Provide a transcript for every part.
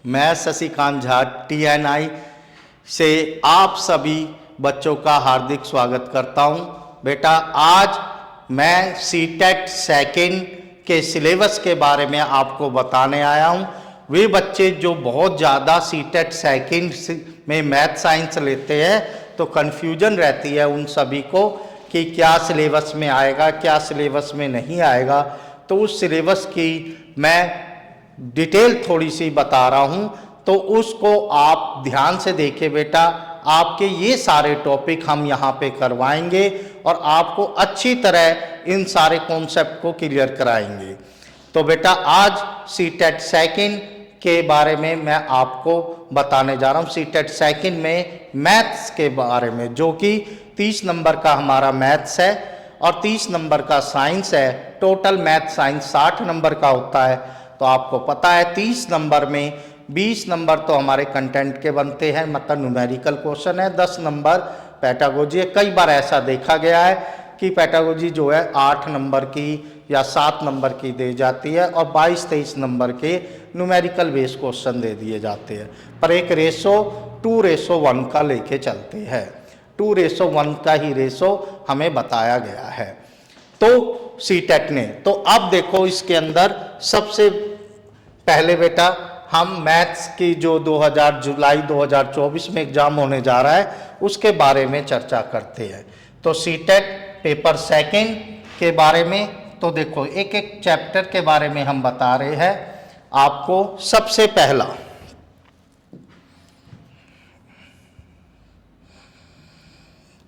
मैं शशिकांत झा TNI से आप सभी बच्चों का हार्दिक स्वागत करता हूं। बेटा आज मैं सीटेट सेकेंड के सिलेबस के बारे में आपको बताने आया हूं। वे बच्चे जो बहुत ज़्यादा सीटेट सेकेंड में मैथ साइंस लेते हैं तो कन्फ्यूजन रहती है उन सभी को कि क्या सिलेबस में आएगा, क्या सिलेबस में नहीं आएगा। तो उस सिलेबस की मैं डिटेल थोड़ी सी बता रहा हूं, तो उसको आप ध्यान से देखिए बेटा। आपके ये सारे टॉपिक हम यहाँ पे करवाएंगे और आपको अच्छी तरह इन सारे कॉन्सेप्ट को क्लियर कराएंगे। तो बेटा आज सीटेट सेकेंड के बारे में मैं आपको बताने जा रहा हूँ। सीटेट सेकेंड में मैथ्स के बारे में, जो कि 30 नंबर का हमारा मैथ्स है और 30 नंबर का साइंस है। टोटल मैथ साइंस 60 नंबर का होता है। तो आपको पता है 30 नंबर में 20 नंबर तो हमारे कंटेंट के बनते हैं, मतलब न्यूमेरिकल क्वेश्चन है। 10 नंबर पैटागोजी है। कई बार ऐसा देखा गया है कि पैटागोजी जो है 8 नंबर की या 7 नंबर की दे जाती है और 22-23 नंबर के न्यूमेरिकल बेस क्वेश्चन दे दिए जाते हैं। पर एक रेशो 2:1 का लेके चलते हैं। 2:1 का ही रेशो हमें बताया गया है तो सीटेट ने। तो अब देखो इसके अंदर सबसे पहले बेटा हम मैथ्स की जो जुलाई 2024 में एग्जाम होने जा रहा है उसके बारे में चर्चा करते हैं। तो सीटेट पेपर सेकेंड के बारे में तो देखो एक एक चैप्टर के बारे में हम बता रहे हैं आपको।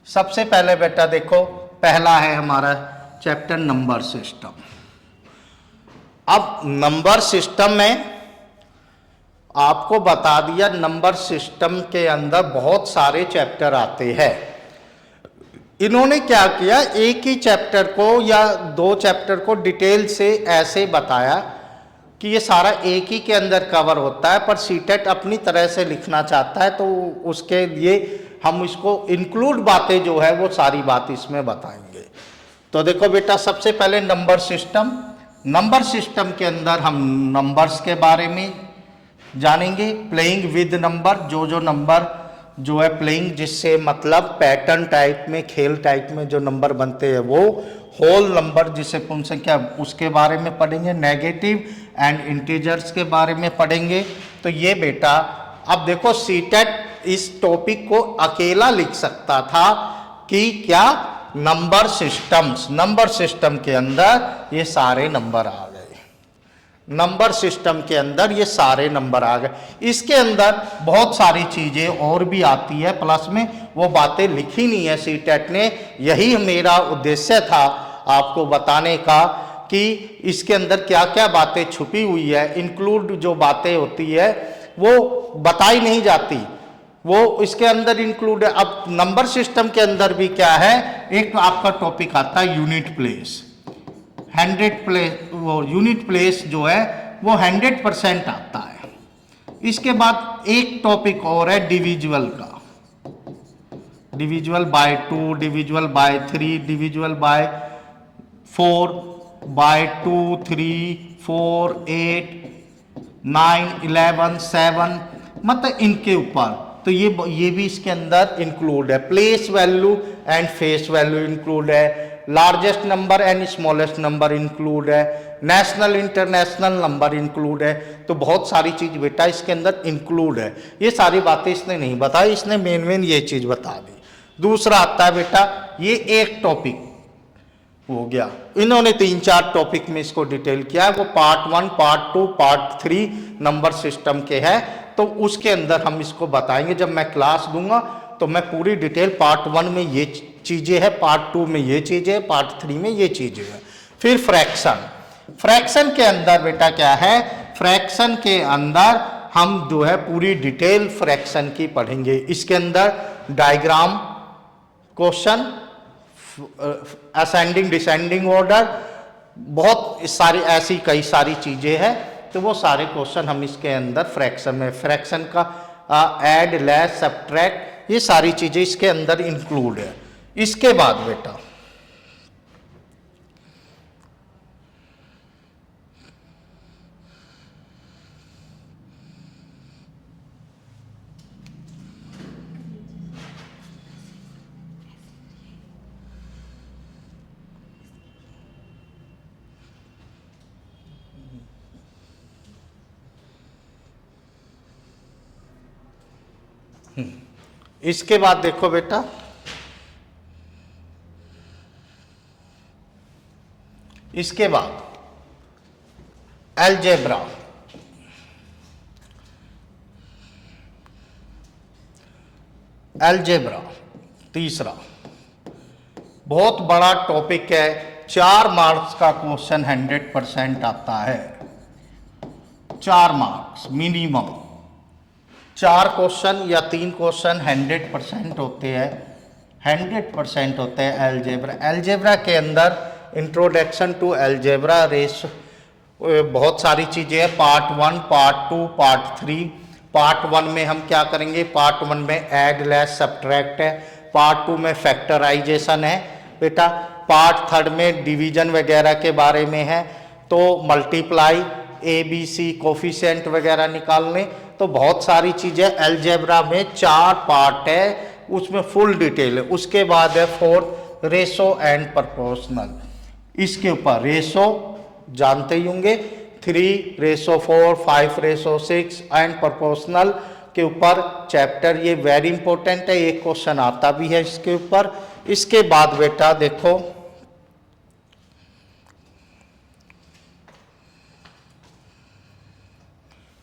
सबसे पहले बेटा देखो, पहला है हमारा चैप्टर नंबर सिस्टम। अब नंबर सिस्टम में आपको बता दिया, नंबर सिस्टम के अंदर बहुत सारे चैप्टर आते हैं। इन्होंने क्या किया, एक ही चैप्टर को या 2 चैप्टर को डिटेल से ऐसे बताया कि ये सारा एक ही के अंदर कवर होता है। पर सीटेट अपनी तरह से लिखना चाहता है तो उसके लिए हम इसको इंक्लूड बातें जो है वो सारी बात इसमें बताएंगे। तो देखो बेटा सबसे पहले नंबर सिस्टम। नंबर सिस्टम के अंदर हम नंबर्स के बारे में जानेंगे। प्लेइंग विद नंबर, जो नंबर जो है प्लेइंग, जिससे मतलब पैटर्न टाइप में, खेल टाइप में जो नंबर बनते हैं वो। होल नंबर जिसे पूर्ण संख्या, उसके बारे में पढ़ेंगे। नेगेटिव एंड इंटीजर्स के बारे में पढ़ेंगे। तो ये बेटा अब देखो सीटेट इस टॉपिक को अकेला लिख सकता था कि क्या नंबर सिस्टम्स, नंबर सिस्टम के अंदर ये सारे नंबर आ गए। नंबर सिस्टम के अंदर ये सारे नंबर आ गए। इसके अंदर बहुत सारी चीजें और भी आती है प्लस में, वो बातें लिखी नहीं है सीटेट ने। यही मेरा उद्देश्य था आपको बताने का कि इसके अंदर क्या क्या बातें छुपी हुई है। इंक्लूड जो बातें होती है वो बताई नहीं जाती, वो इसके अंदर इंक्लूड है। अब नंबर सिस्टम के अंदर भी क्या है, एक आपका टॉपिक आता है यूनिट प्लेस। 100 प्लेस, वो यूनिट प्लेस जो है वो 100% आता है। इसके बाद एक टॉपिक और है डिविजुअल का। डिविजुअल बाय 2, डिविजुअल बाय 3, डिविजुअल बाय 4, बाय 2, 3, 4, 8, 9, 11, 7, मतलब इनके ऊपर। तो ये भी इसके अंदर इंक्लूड है। Place value and face value include है। Largest number and smallest number include है। नेशनल इंटरनेशनल नंबर इंक्लूड है। तो बहुत सारी चीज बेटा इसके अंदर इंक्लूड है। ये सारी बातें इसने नहीं बताई, इसने मेन ये चीज बता दी। दूसरा आता है बेटा, ये एक टॉपिक हो गया। इन्होंने 3-4 टॉपिक में इसको डिटेल किया है। वो part 1, part 2, part 3 number system के है। तो उसके अंदर हम इसको बताएंगे। जब मैं क्लास दूंगा तो मैं पूरी डिटेल, पार्ट 1 में ये चीजें हैं, पार्ट 2 में ये चीजें, पार्ट 3 में ये चीजें हैं। फिर फ्रैक्शन। फ्रैक्शन के अंदर बेटा क्या है, फ्रैक्शन के अंदर हम जो है पूरी डिटेल फ्रैक्शन की पढ़ेंगे। इसके अंदर diagram question, ascending descending order, बहुत सारी ऐसी कई सारी चीजें हैं। तो वो सारे क्वेश्चन हम इसके अंदर फ्रैक्शन में, फ्रैक्शन का ऐड, लेस, सब्ट्रैक्ट, ये सारी चीजें इसके अंदर इंक्लूड है। इसके बाद बेटा इसके बाद देखो बेटा, इसके बाद अलजेब्रा। अलजेब्रा तीसरा बहुत बड़ा टॉपिक है, 4 मार्क्स का क्वेश्चन 100% आता है। 4 मार्क्स मिनिमम, 4 क्वेश्चन या 3 क्वेश्चन 100% होते हैं, 100% होते हैं अलजेब्रा। अलजेब्रा के अंदर इंट्रोडक्शन टू अलजेब्रा, रेस, बहुत सारी चीज़ें हैं। Part 1, part 2, part 3। पार्ट 1 में हम क्या करेंगे, पार्ट 1 में ऐड, लेस, सब्ट्रैक्ट है। पार्ट 2 में फैक्टराइजेशन है बेटा। पार्ट 3 में डिवीजन वगैरह के बारे में है, तो मल्टीप्लाई, ABC, कोफिशिएंट वगैरह निकालने। तो बहुत सारी चीज़ें अलजेब्रा में 4 पार्ट है, उसमें फुल डिटेल है। उसके बाद है 4 रेशो एंड प्रोपोर्शनल। इसके ऊपर रेशो जानते ही होंगे, 3:4, 5:6 एंड प्रोपोर्शनल के ऊपर चैप्टर, ये वेरी इंपॉर्टेंट है, एक क्वेश्चन आता भी है इसके ऊपर। इसके बाद बेटा देखो,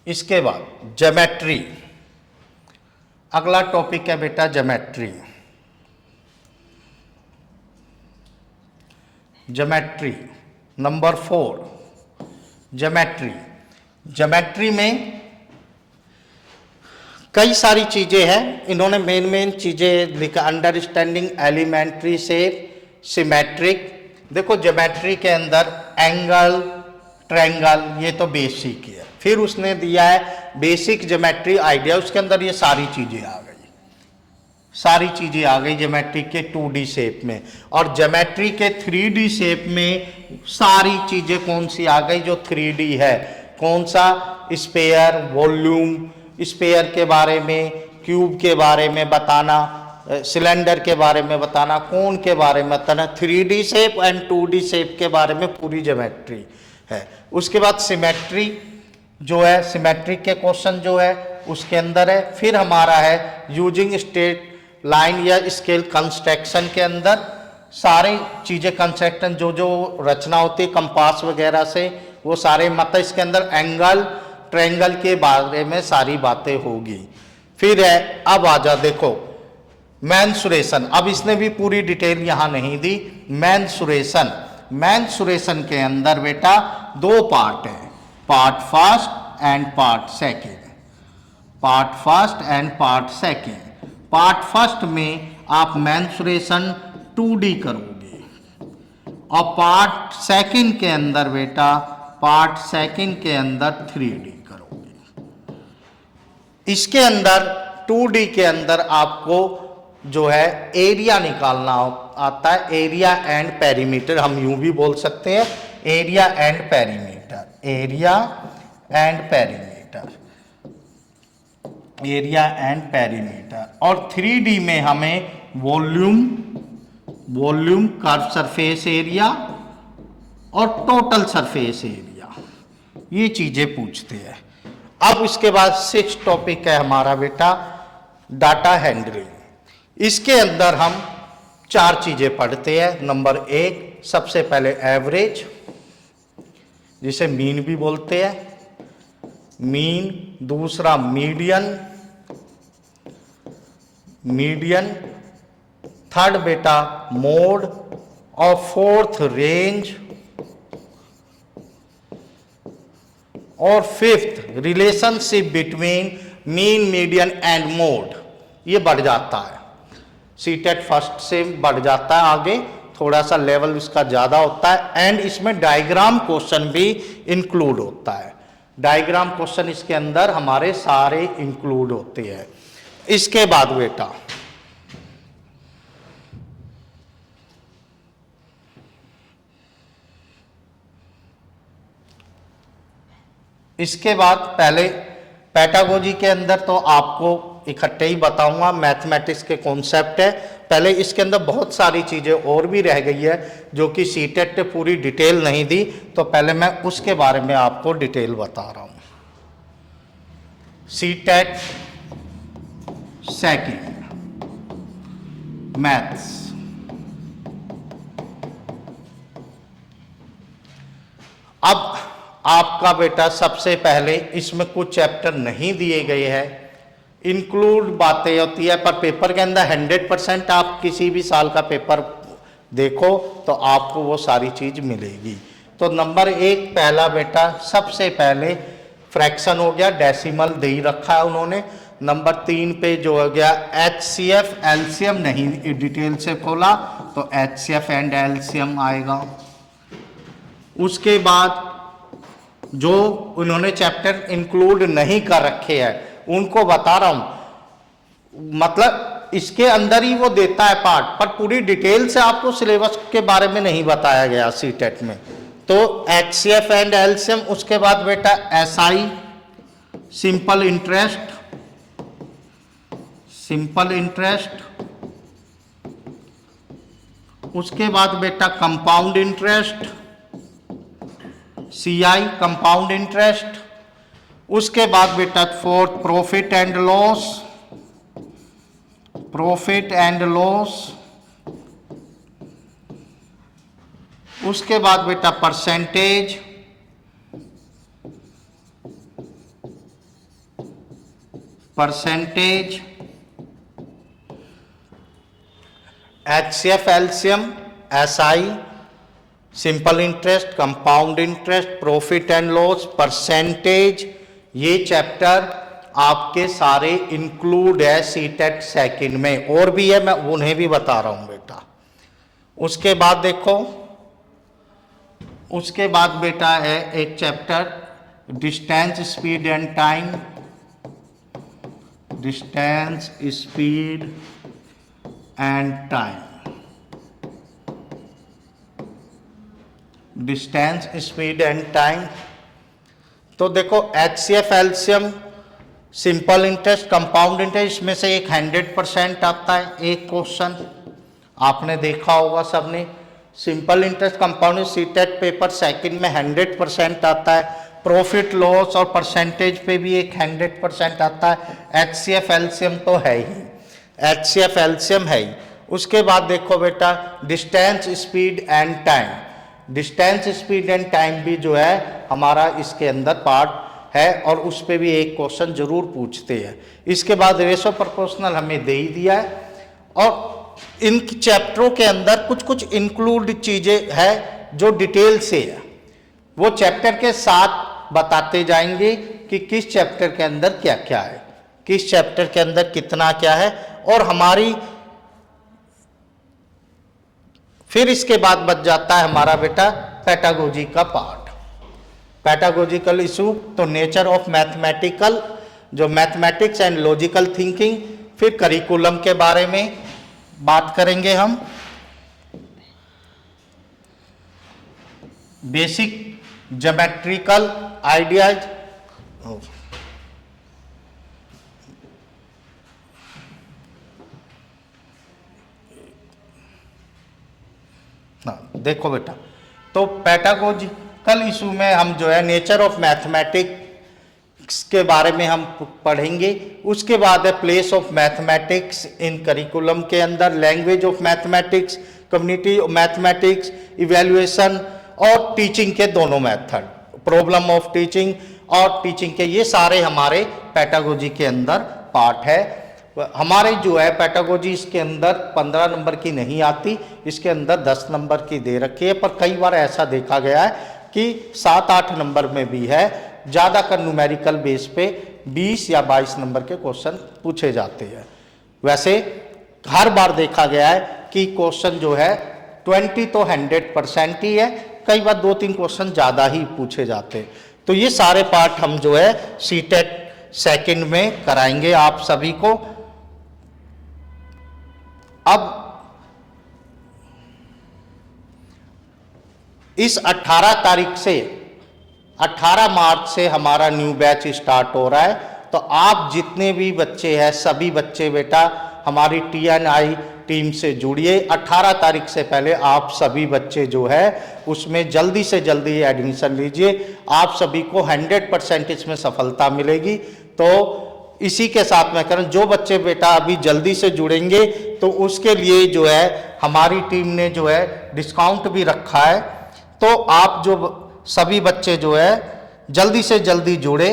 इसके बाद ज्योमेट्री, अगला टॉपिक है बेटा geometry. Geometry number 4, geometry. Geometry में कई सारी चीज़ें हैं, इन्होंने मेन चीज़ें लिखा। Understanding elementary shape, symmetric. देखो ज्योमेट्री के अंदर एंगल, ट्रायंगल, ये तो बेसिक है। फिर उसने दिया है बेसिक ज्योमेट्री आइडिया, उसके अंदर ये सारी चीज़ें आ गई, सारी चीज़ें आ गई ज्योमेट्री के 2D शेप में। और ज्योमेट्री के 3D शेप में सारी चीज़ें कौन सी आ गई जो 3D है। कौन सा, स्फीयर, वॉल्यूम, स्फीयर के बारे में, क्यूब के बारे में बताना, सिलेंडर के बारे में बताना, कोन के बारे में बताना। 3D shape and 2D shape के बारे में पूरी ज्योमेट्री है। उसके बाद सिमेट्री जो है, सिमेट्री के क्वेश्चन जो है उसके अंदर है। फिर हमारा है यूजिंग स्ट्रेट लाइन या स्केल कंस्ट्रक्शन के अंदर सारी चीज़ें, कंस्ट्रक्शन जो रचना होती है कंपास वगैरह से, वो सारे मतलब इसके अंदर एंगल, ट्रायंगल के बारे में सारी बातें होगी। फिर है, अब आ जा देखो मेंसुरेशन। अब इसने भी पूरी डिटेल यहाँ नहीं दी। मेंसुरेशन, मेंसुरेशन के अंदर बेटा 2 पार्ट है, part first and part second. Part first and part second. Part first में आप मेंसुरेशन 2D करोगे, और पार्ट सेकंड के अंदर बेटा, पार्ट सेकंड के अंदर 3D करोगे। इसके अंदर 2D के अंदर आपको जो है एरिया निकालना आता है, एरिया एंड पेरीमीटर, हम यूं भी बोल सकते हैं, area and perimeter, area and perimeter, area and perimeter. और 3D में हमें volume, volume, curve surface area और टोटल सरफेस एरिया, ये चीजें पूछते हैं। अब इसके बाद 6 टॉपिक है हमारा बेटा डाटा हैंडलिंग। इसके अंदर हम 4 चीजें पढ़ते हैं। नंबर 1 सबसे पहले एवरेज, जिसे मीन भी बोलते हैं, मीन। दूसरा मीडियन, मीडियन। थर्ड बेटा मोड, और 4th रेंज, और 5th relationship between mean, median and mode. ये बढ़ जाता है, सीटेट फर्स्ट से बढ़ जाता है आगे, थोड़ा सा लेवल इसका ज़्यादा होता है। एंड इसमें डायग्राम क्वेश्चन भी इंक्लूड होता है, डायग्राम क्वेश्चन इसके अंदर हमारे सारे इंक्लूड होते हैं। इसके बाद बेटा इसके बाद पहले पैटागोजी के अंदर तो आपको इकट्ठे ही बताऊंगा, मैथमेटिक्स के कॉन्सेप्ट है। पहले इसके अंदर बहुत सारी चीज़ें और भी रह गई है जो कि सीटेट ने पूरी डिटेल नहीं दी, तो पहले मैं उसके बारे में आपको डिटेल बता रहा हूँ। CTET second maths. अब आपका बेटा सबसे पहले इसमें कुछ चैप्टर नहीं दिए गए हैं, इंक्लूड बातें होती है, पर पेपर के अंदर 100% आप किसी भी साल का पेपर देखो तो आपको वो सारी चीज मिलेगी। तो नंबर 1 पहला बेटा सबसे पहले फ्रैक्शन हो गया, डेसिमल दे ही रखा है उन्होंने। नंबर 3 पे जो हो गया HCF एलसीएम नहीं डिटेल से खोला तो HCF एंड एलसीएम आएगा। उसके बाद जो उन्होंने चैप्टर इंक्लूड नहीं कर रखे हैं उनको बता रहा हूं, मतलब इसके अंदर ही वो देता है पार्ट, पर पूरी डिटेल से आपको सिलेबस के बारे में नहीं बताया गया सीटेट में। तो HCF एंड एलसीएम, उसके बाद बेटा SI simple interest, simple interest, उसके बाद बेटा compound interest, CI compound interest, उसके बाद बेटा 4th profit and loss, profit and loss, उसके बाद बेटा percentage, percentage, HCF LCM, SI simple interest, compound interest, profit and loss, percentage, ये चैप्टर आपके सारे इंक्लूड है सीटेट सेकंड में, और भी है मैं उन्हें भी बता रहा हूं बेटा। उसके बाद देखो, उसके बाद बेटा है एक chapter distance speed and time, distance speed and time, distance speed and time. तो देखो HCF LCM, simple interest, compound interest, इसमें से एक 100% आता है, एक क्वेश्चन आपने देखा होगा सबने। Simple interest compound CTET paper second में 100% आता है। प्रॉफिट लॉस और परसेंटेज पे भी एक 100% आता है। HCF एलसीएम तो है ही, HCF एलसीएम है ही। उसके बाद देखो बेटा distance speed and time, distance speed and time भी जो है हमारा इसके अंदर पार्ट है और उस पे भी एक क्वेश्चन जरूर पूछते हैं। इसके बाद रेशो प्रोपोर्शनल हमें दे ही दिया है, और इन चैप्टरों के अंदर कुछ कुछ इंक्लूड चीजें है जो डिटेल से है, वो चैप्टर के साथ बताते जाएंगे कि किस चैप्टर के अंदर क्या क्या है, किस चैप्टर के अंदर कितना क्या है। और हमारी फिर इसके बाद बच जाता है हमारा बेटा पेडागोजी का पार्ट, पेडागोजिकल इशू। तो नेचर ऑफ मैथमेटिकल, जो मैथमेटिक्स एंड लॉजिकल थिंकिंग, फिर करिकुलम के बारे में बात करेंगे हम, बेसिक ज्योमेट्रिकल आइडियाज, देखो बेटा, तो पेडागोजिकल इशू में हम जो है नेचर ऑफ मैथमेटिक्स के बारे में हम पढ़ेंगे। उसके बाद है place of mathematics in curriculum के अंदर, language of mathematics, community of mathematics, evaluation और टीचिंग के दोनों मेथड, प्रॉब्लम ऑफ टीचिंग और टीचिंग के, ये सारे हमारे पेडागोजी के अंदर पार्ट है। हमारे जो है पेडागोजी इसके अंदर 15 नंबर की नहीं आती, इसके अंदर 10 नंबर की दे रखी है, पर कई बार ऐसा देखा गया है कि 7-8 नंबर में भी है। ज़्यादातर न्यूमेरिकल बेस पे 20 या 22 नंबर के क्वेश्चन पूछे जाते हैं। वैसे हर बार देखा गया है कि क्वेश्चन जो है 20 तो 100% ही है, कई बार 2-3 क्वेश्चन ज़्यादा ही पूछे जाते हैं। तो ये सारे पार्ट हम जो है सीटेट सेकंड में कराएंगे आप सभी को। अब इस 18 तारीख से 18 मार्च से हमारा न्यू बैच स्टार्ट हो रहा है। तो आप जितने भी बच्चे हैं सभी बच्चे बेटा हमारी TNI टीम से जुड़िए। 18 तारीख से पहले आप सभी बच्चे जो है उसमें जल्दी से जल्दी एडमिशन लीजिए, आप सभी को 100% इसमें सफलता मिलेगी। तो इसी के साथ मैं करूँ, जो बच्चे बेटा अभी जल्दी से जुड़ेंगे तो उसके लिए जो है हमारी टीम ने जो है डिस्काउंट भी रखा है। तो आप जो सभी बच्चे जो है जल्दी से जल्दी जुड़े